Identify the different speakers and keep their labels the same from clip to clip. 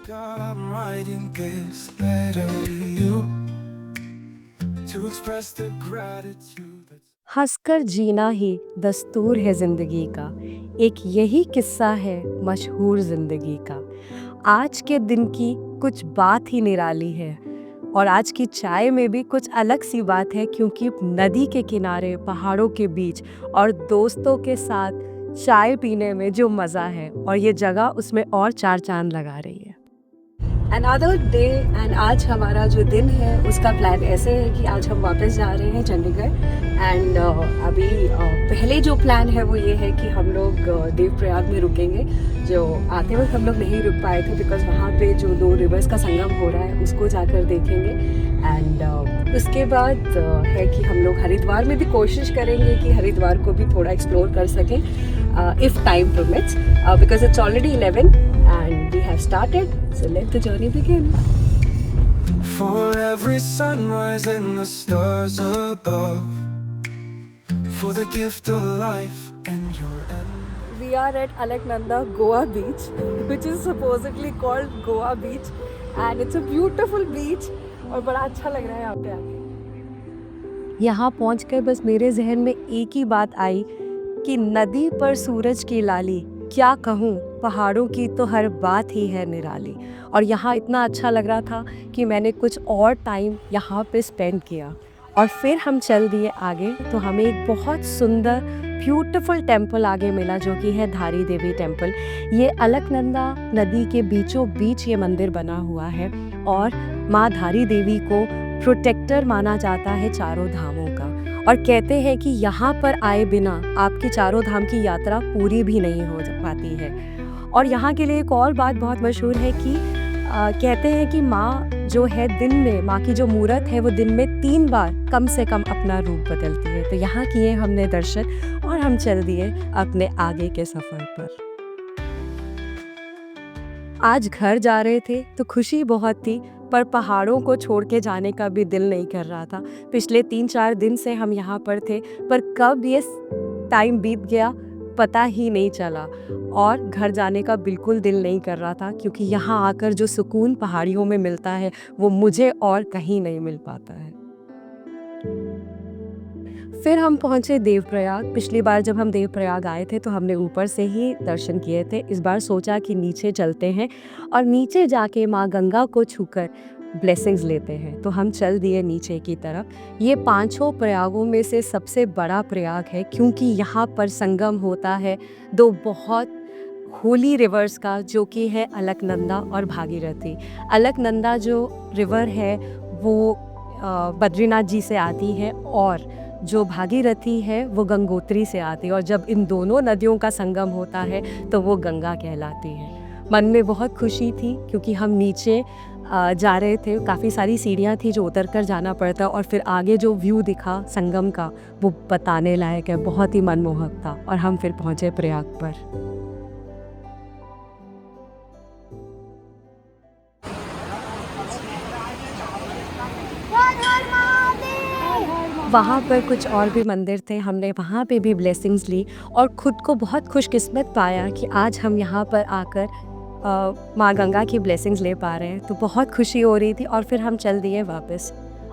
Speaker 1: God, I'm writing this letter to you to express the gratitude that's...
Speaker 2: हंसकर जीना ही दस्तूर है जिंदगी का, एक यही किस्सा है मशहूर जिंदगी का। आज के दिन की कुछ बात ही निराली है और आज की चाय में भी कुछ अलग सी बात है, क्योंकि नदी के किनारे पहाड़ों के बीच और दोस्तों के साथ चाय पीने में जो मज़ा है, और ये जगह उसमें और चार चांद लगा रही है। अनदर डे एंड आज हमारा जो दिन है उसका प्लान ऐसे है कि आज हम वापस जा रहे हैं चंडीगढ़। एंड अभी पहले जो प्लान है वो ये है कि हम लोग देवप्रयाग में रुकेंगे। जो आते वक्त हम लोग नहीं रुक पाए थे बिकॉज वहाँ पे जो 2 रिवर्स का संगम हो रहा है उसको जाकर देखेंगे। एंड उसके बाद है कि हम लोग हरिद्वार में भी कोशिश करेंगे कि हरिद्वार को भी थोड़ा एक्सप्लोर कर सकें if time permits, because it's already 11 and we have started, so let the journey begin.
Speaker 1: For every sunrise and the stars above, for the gift of life and your end.
Speaker 2: We are at Alaknanda Goa beach, which is supposedly called Goa beach, and it's a beautiful beach और बड़ा अच्छा लग रहा है यहाँ पे आके। यहाँ पहुँचकर बस मेरे जहन में एक ही बात आई कि नदी पर सूरज की लाली, क्या कहूँ, पहाड़ों की तो हर बात ही है निराली। और यहाँ इतना अच्छा लग रहा था कि मैंने कुछ और टाइम यहाँ पे स्पेंड किया और फिर हम चल दिए आगे। तो हमें एक बहुत सुंदर ब्यूटीफुल टेम्पल आगे मिला जो कि है धारी देवी टेम्पल। ये अलकनंदा नदी के बीचों बीच ये मंदिर बना हुआ है और माँ धारी देवी को प्रोटेक्टर माना जाता है चारों धामों का। और कहते हैं कि यहाँ पर आए बिना आपकी चारों धाम की यात्रा पूरी भी नहीं हो पाती है। और यहाँ के लिए एक और बात बहुत मशहूर है कि कहते हैं कि माँ जो है दिन में, माँ की जो मूर्त है वो दिन में 3 बार कम से कम अपना रूप बदलती है। तो यहाँ किए हमने दर्शन और हम चल दिए अपने आगे के सफ़र पर। आज घर जा रहे थे तो खुशी बहुत थी, पर पहाड़ों को छोड़ के जाने का भी दिल नहीं कर रहा था। पिछले 3-4 दिन से हम यहाँ पर थे, पर कब ये टाइम बीत गया पता ही नहीं चला और घर जाने का बिल्कुल दिल नहीं कर रहा था, क्योंकि यहाँ आकर जो सुकून पहाड़ियों में मिलता है वो मुझे और कहीं नहीं मिल पाता है। फिर हम पहुँचे देवप्रयाग। पिछली बार जब हम देवप्रयाग आए थे तो हमने ऊपर से ही दर्शन किए थे। इस बार सोचा कि नीचे चलते हैं और नीचे जाके माँ गंगा को छूकर ब्लेसिंग्स लेते हैं। तो हम चल दिए नीचे की तरफ। ये 5 प्रयागों में से सबसे बड़ा प्रयाग है, क्योंकि यहाँ पर संगम होता है 2 बहुत होली रिवर्स का, जो कि है अलकनंदा और भागीरथी। अलकनंदा जो रिवर है वो बद्रीनाथ जी से आती है और जो भागीरथी है वो गंगोत्री से आती है, और जब इन दोनों नदियों का संगम होता है तो वो गंगा कहलाती है। मन में बहुत खुशी थी क्योंकि हम नीचे जा रहे थे, काफ़ी सारी सीढ़ियाँ थी जो उतर कर जाना पड़ता, और फिर आगे जो व्यू दिखा संगम का वो बताने लायक है, बहुत ही मनमोहक था। और हम फिर पहुँचे प्रयाग पर। वहाँ पर कुछ और भी मंदिर थे, हमने वहाँ पे भी ब्लेसिंग्स ली और ख़ुद को बहुत खुशकिस्मत पाया कि आज हम यहाँ पर आकर माँ गंगा की ब्लेसिंग्स ले पा रहे हैं। तो बहुत खुशी हो रही थी और फिर हम चल दिए वापस।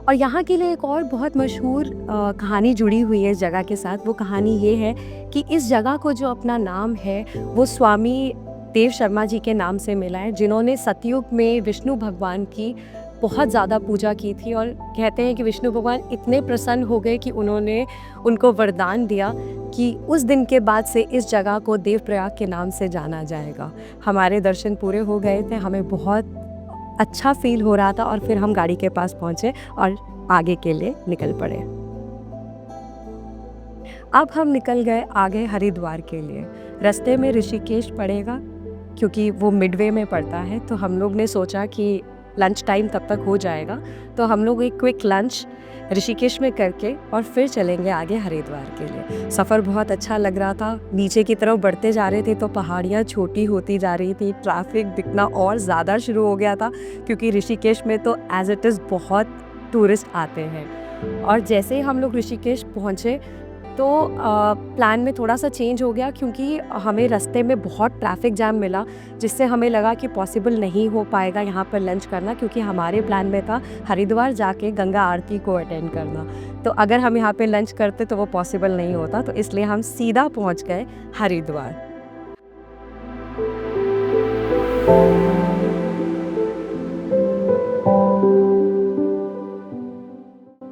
Speaker 2: और यहाँ के लिए एक और बहुत मशहूर कहानी जुड़ी हुई है इस जगह के साथ। वो कहानी ये है कि इस जगह को जो अपना नाम है वो स्वामी देव शर्मा जी के नाम से मिला है, जिन्होंने सतयुग में विष्णु भगवान की बहुत ज़्यादा पूजा की थी। और कहते हैं कि विष्णु भगवान इतने प्रसन्न हो गए कि उन्होंने उनको वरदान दिया कि उस दिन के बाद से इस जगह को देवप्रयाग के नाम से जाना जाएगा। हमारे दर्शन पूरे हो गए थे, हमें बहुत अच्छा फील हो रहा था और फिर हम गाड़ी के पास पहुँचे और आगे के लिए निकल पड़े। अब हम निकल गए आगे हरिद्वार के लिए। रास्ते में ऋषिकेश पड़ेगा क्योंकि वो मिडवे में पड़ता है, तो हम लोग ने सोचा कि लंच टाइम तब तक हो जाएगा, तो हम लोग एक क्विक लंच ऋषिकेश में करके और फिर चलेंगे आगे हरिद्वार के लिए। सफ़र बहुत अच्छा लग रहा था। नीचे की तरफ बढ़ते जा रहे थे तो पहाड़ियाँ छोटी होती जा रही थी, ट्रैफिक दिखना और ज़्यादा शुरू हो गया था क्योंकि ऋषिकेश में तो एज़ इट इज़ बहुत टूरिस्ट आते हैं। और जैसे ही हम लोग ऋषिकेश पहुँचे तो प्लान में थोड़ा सा चेंज हो गया क्योंकि हमें रास्ते में बहुत ट्रैफिक जैम मिला, जिससे हमें लगा कि पॉसिबल नहीं हो पाएगा यहाँ पर लंच करना, क्योंकि हमारे प्लान में था हरिद्वार जाके गंगा आरती को अटेंड करना। तो अगर हम यहाँ पे लंच करते तो वो पॉसिबल नहीं होता, तो इसलिए हम सीधा पहुँच गए हरिद्वार।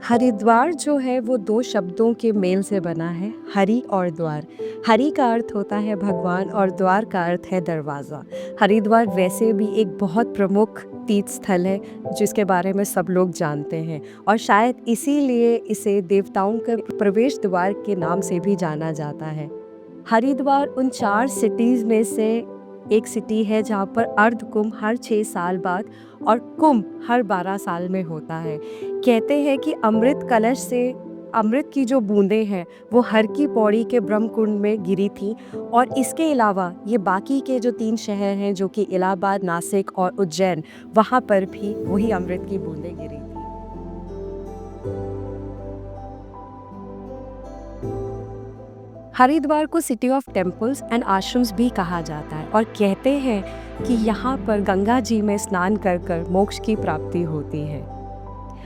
Speaker 2: हरिद्वार जो है वो 2 शब्दों के मेल से बना है, हरि और द्वार। हरि का अर्थ होता है भगवान और द्वार का अर्थ है दरवाज़ा। हरिद्वार वैसे भी एक बहुत प्रमुख तीर्थ स्थल है जिसके बारे में सब लोग जानते हैं, और शायद इसीलिए इसे देवताओं के प्रवेश द्वार के नाम से भी जाना जाता है। हरिद्वार उन 4 सिटीज़ में से एक सिटी है जहाँ पर अर्ध कुंभ हर 6 साल बाद और कुंभ हर 12 साल में होता है। कहते हैं कि अमृत कलश से अमृत की जो बूंदें हैं वो हर की पौड़ी के ब्रह्म कुंड में गिरी थी, और इसके अलावा ये बाकी के जो 3 शहर हैं जो कि इलाहाबाद, नासिक और उज्जैन, वहाँ पर भी वही अमृत की बूंदें गिरी थी। हरिद्वार को city of temples and ashrams भी कहा जाता है, और कहते हैं कि यहाँ पर गंगा जी में स्नान कर कर मोक्ष की प्राप्ति होती है।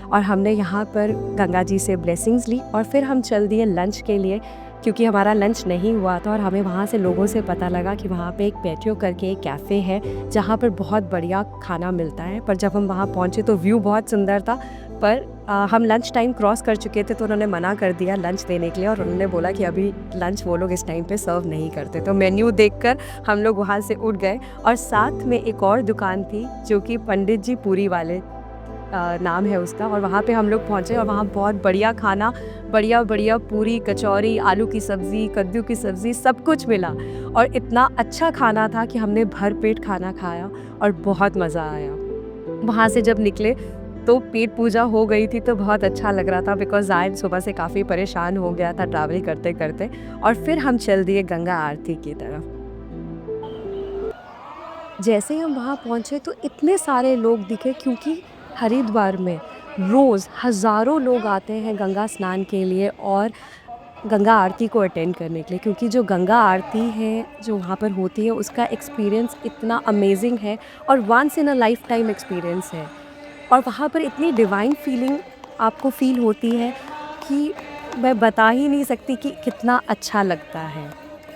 Speaker 2: और हमने यहाँ पर गंगा जी से ब्लेसिंग्स ली और फिर हम चल दिए लंच के लिए, क्योंकि हमारा लंच नहीं हुआ था और हमें वहाँ से लोगों से पता लगा कि वहाँ पे एक पैटियो करके एक कैफ़े है जहाँ पर बहुत बढ़िया खाना मिलता है। पर जब हम वहाँ पहुँचे तो व्यू बहुत सुंदर था, पर हम लंच टाइम क्रॉस कर चुके थे तो उन्होंने मना कर दिया लंच देने के लिए, और उन्होंने बोला कि अभी लंच वो लोग इस टाइम पे सर्व नहीं करते। तो मेन्यू देखकर हम लोग वहाँ से उठ गए, और साथ में एक और दुकान थी जो कि पंडित जी पूरी वाले नाम है उसका, और वहाँ पे हम लोग पहुँचे और वहाँ बहुत बढ़िया खाना, बढ़िया पूरी, कचौरी, आलू की सब्ज़ी, कद्दू की सब्ज़ी, सब कुछ मिला। और इतना अच्छा खाना था कि हमने भर पेट खाना खाया और बहुत मज़ा आया। वहाँ से जब निकले तो पेट पूजा हो गई थी, तो बहुत अच्छा लग रहा था, बिकॉज़ आज सुबह से काफ़ी परेशान हो गया था ट्रैवल करते करते। और फिर हम चल दिए गंगा आरती की तरफ। जैसे ही हम वहाँ पहुँचे तो इतने सारे लोग दिखे, क्योंकि हरिद्वार में रोज़ हज़ारों लोग आते हैं गंगा स्नान के लिए और गंगा आरती को अटेंड करने के लिए, क्योंकि जो गंगा आरती है जो वहाँ पर होती है उसका एक्सपीरियंस इतना अमेजिंग है और once in a lifetime experience है। और वहाँ पर इतनी डिवाइन फीलिंग आपको फील होती है कि मैं बता ही नहीं सकती कि कितना अच्छा लगता है।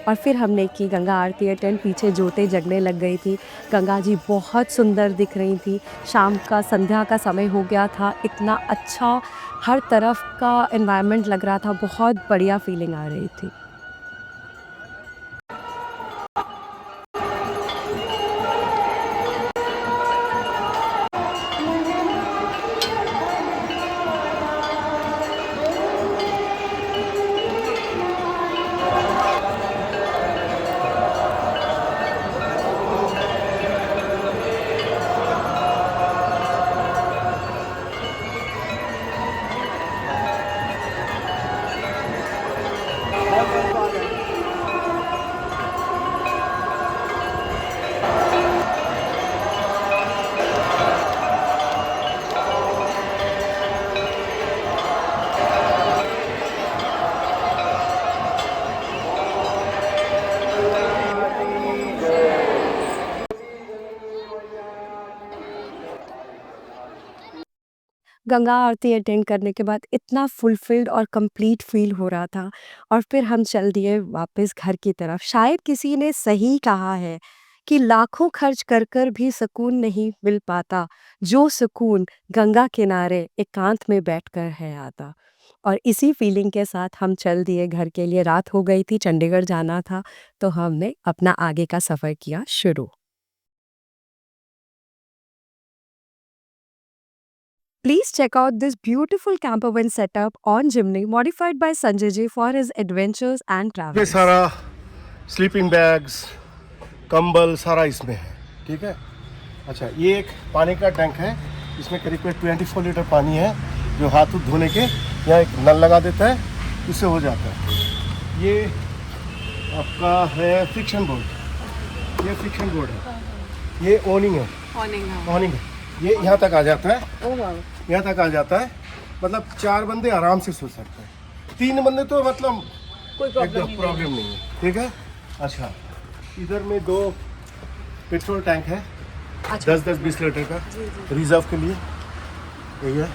Speaker 2: और फिर हमने की गंगा आरती अटेंड, पीछे ज्योतें जगने लग गई थी, गंगा जी बहुत सुंदर दिख रही थी। शाम का, संध्या का समय हो गया था, इतना अच्छा हर तरफ का एनवायरनमेंट लग रहा था, बहुत बढ़िया फीलिंग आ रही थी। गंगा आरती अटेंड करने के बाद इतना फुलफिल्ड और कंप्लीट फील हो रहा था, और फिर हम चल दिए वापस घर की तरफ। शायद किसी ने सही कहा है कि लाखों खर्च कर कर भी सुकून नहीं मिल पाता, जो सुकून गंगा किनारे एकांत में बैठकर है आता। और इसी फीलिंग के साथ हम चल दिए घर के लिए। रात हो गई थी, चंडीगढ़ जाना था, तो हमने अपना आगे का सफ़र किया शुरू। Please check out this beautiful campervan setup on Jimny, modified by Sanjay Ji for his adventures and
Speaker 3: ये
Speaker 2: travels.
Speaker 3: सारा स्लीपिंग बैग्स, कंबल सारा इसमें है, ठीक है। अच्छा, ये एक पानी का टैंक है, इसमें करीब 24 लीटर पानी है, जो हाथ धोने के यहाँ एक नल लगा देता है, इससे हो जाता है। ये आपका है फ्रिक्शन बोर्ड, ये फ्रिक्शन बोर्ड है, ये ओनिंग है, ओनिंग है, ये यहाँ तक आ जाता है, यहाँ तक आ जाता है। मतलब 4 बंदे आराम से सो सकते हैं, 3 बंदे तो मतलब
Speaker 2: कोई प्रॉब्लम
Speaker 3: एकदम
Speaker 2: नहीं
Speaker 3: प्रॉब्लम नहीं है, ठीक है। अच्छा, इधर में 2 पेट्रोल टैंक है,
Speaker 2: अच्छा
Speaker 3: 10-10-20 लीटर का,
Speaker 2: जी जी
Speaker 3: रिजर्व के लिए। यही है।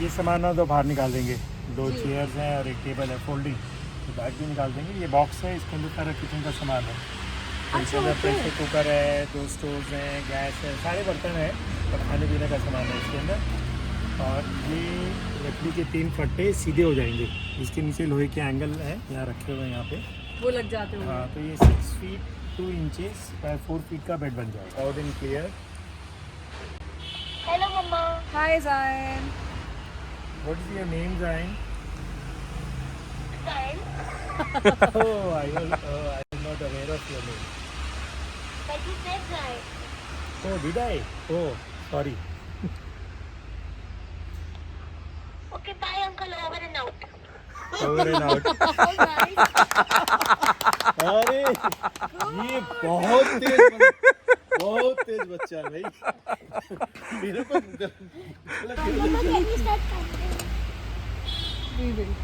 Speaker 4: ये सामान ना तो बाहर निकाल देंगे, 2
Speaker 2: जी।
Speaker 4: चेयर्स हैं और एक टेबल है फोल्डिंग, तो बैग भी निकाल देंगे। ये बॉक्स है, इसके अंदर सारा किचन का सामान है। तो इसके
Speaker 2: अच्छा,
Speaker 4: अंदर
Speaker 2: ओके।
Speaker 4: प्रेशर कुकर है, 2 स्टोव्स हैं, गैस है, सारे बर्तन हैं और खाने पीने का सामान है इसके अंदर। और ये लकड़ी के 3 फट्टे सीधे हो जाएंगे, इसके नीचे लोहे के एंगल है यहाँ रखे हुए हैं यहाँ पे।
Speaker 2: वो लग जाते होंगे।
Speaker 4: हाँ, तो ये 6 फीट 2 इंचेस बाय 4 फीट का बेड बन जाएगा। Out in clear.
Speaker 5: हेलो मम्मा।
Speaker 2: हाय जायन।
Speaker 4: व्हाट इज योर नेम जाइन?
Speaker 5: Fine.
Speaker 4: Oh, I am not aware of your name.
Speaker 5: But you said right.
Speaker 4: Oh, did I? Oh, sorry.
Speaker 5: Okay, bye uncle. Over and out.
Speaker 4: Over and out.
Speaker 3: अरे ये बहुत तेज बच्चा है भाई। मेरे को
Speaker 5: Mama, can we start counting?
Speaker 2: We will.